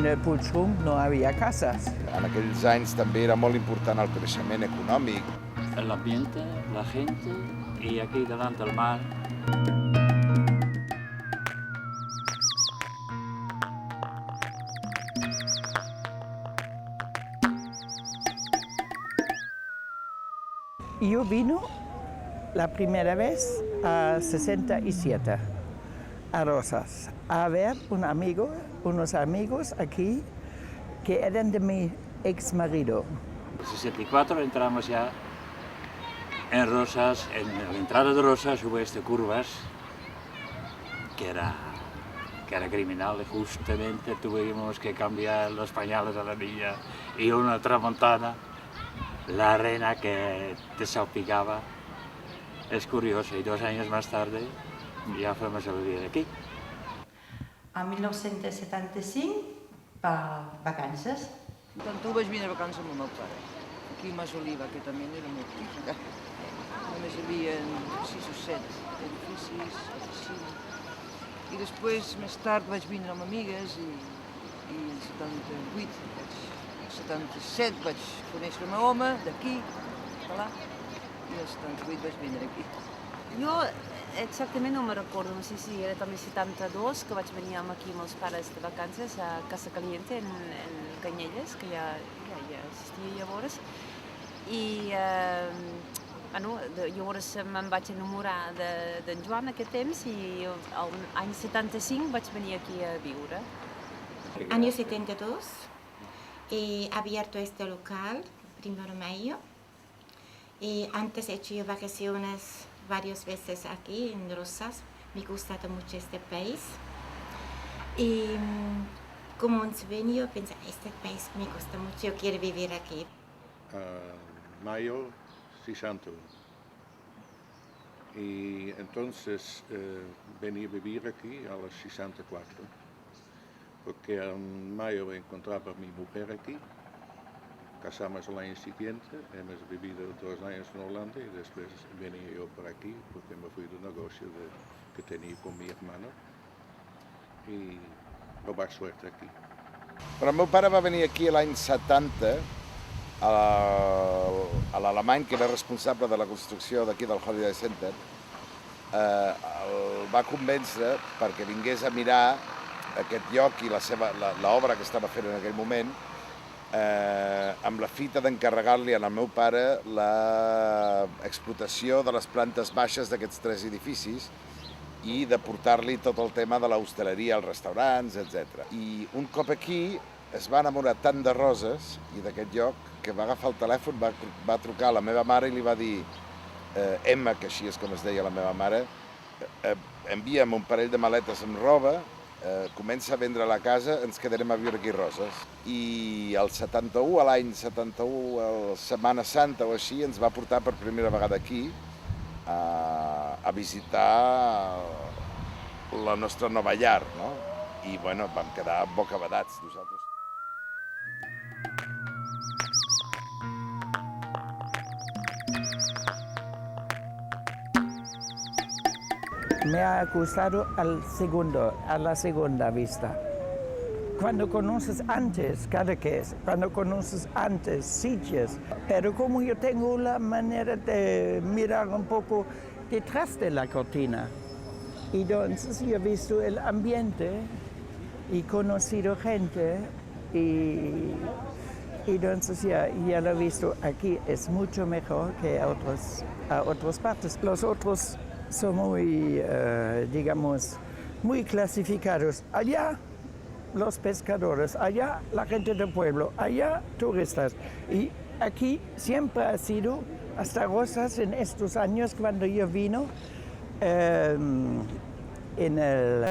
En el Puigdrum no había casas. En aquells anys també era molt important el creixement econòmic. El ambiente, la gente y aquí delante el mar. Yo vino la primera vez a 67 a Rosas a ver unos amigos aquí que eran de mi ex-marido. En el 64 entramos ya en Rosas, en la entrada de Rosas hubo curvas que era criminal y justamente tuvimos que cambiar los pañales a la niña y una tramontana, la arena que te salpicaba. Es curioso, y 2 años más tarde ja fuimos a vivir aquí. En 1975, per vacances. Tanto vaig vindre a vacances amb el meu pare, aquí a Mas Oliva, que també era molt petit. Només hi havia 6 o 7 edificis, oficina. I després, més tard, vaig vindre amb amigues i en 77 vaig conèixer el meu home d'aquí, català, i el 78 vaig vindre aquí. Jo exactament no me recordo, no sé si era també 72, que vaig venir aquí amb els pares de vacances a Casa Caliente, en Canyelles, que ja existia llavors. I llavors me'n vaig enamorar d'en Joan aquest temps i l'any 75 vaig venir aquí a viure. Año 72, he abierto este local, 1 de mayo, y antes he hecho vacaciones varias veces aquí en Rosas. Me gusta mucho este país. Y como un sueño pensé, este país me gusta mucho, yo quiero vivir aquí. Mayo 61. Y entonces vení a vivir aquí a los 64, porque en mayo encontraba a mi mujer aquí. Casamos el año siguiente, hemos vivido 2 años en Holanda y después venía yo por aquí porque me fui del negocio que tenía con mi hermano y probar suerte aquí. Però el meu pare va venir aquí l'any 70 a l'alemany, que era responsable de la construcció d'aquí del Holiday Center. El va convèncer perquè vingués a mirar aquest lloc i l'obra que estava fent en aquell moment, amb la fita d'encarregar-li al meu pare l'explotació de les plantes baixes d'aquests 3 edificis i de portar-li tot el tema de l'hostaleria, els restaurants, etc. I un cop aquí es va enamorar tant de Roses i d'aquest lloc que va agafar el telèfon, va trucar a la meva mare i li va dir Emma, que així és com es deia la meva mare, envia'm un parell de maletes amb roba, comença a vendre la casa, ens quedarem a viure aquí a Roses. I el 71, a l'any 71, a Setmana Santa o així, ens va portar per primera vegada aquí a visitar la nostra nova llar, no? I bueno, vam quedar bocabadats nosaltres. Me ha gustado a la segunda vista. Cuando conoces antes Cadaqués, cuando conoces antes sitios, pero como yo tengo la manera de mirar un poco detrás de la cortina, y entonces yo he visto el ambiente y conocido gente y entonces ya lo he visto aquí, es mucho mejor que a otras partes. Los otros son muy, digamos, muy clasificados. Allá los pescadores, allá la gente del pueblo, allá turistas. Y aquí siempre ha sido, hasta Rosas en estos años cuando yo vino, en el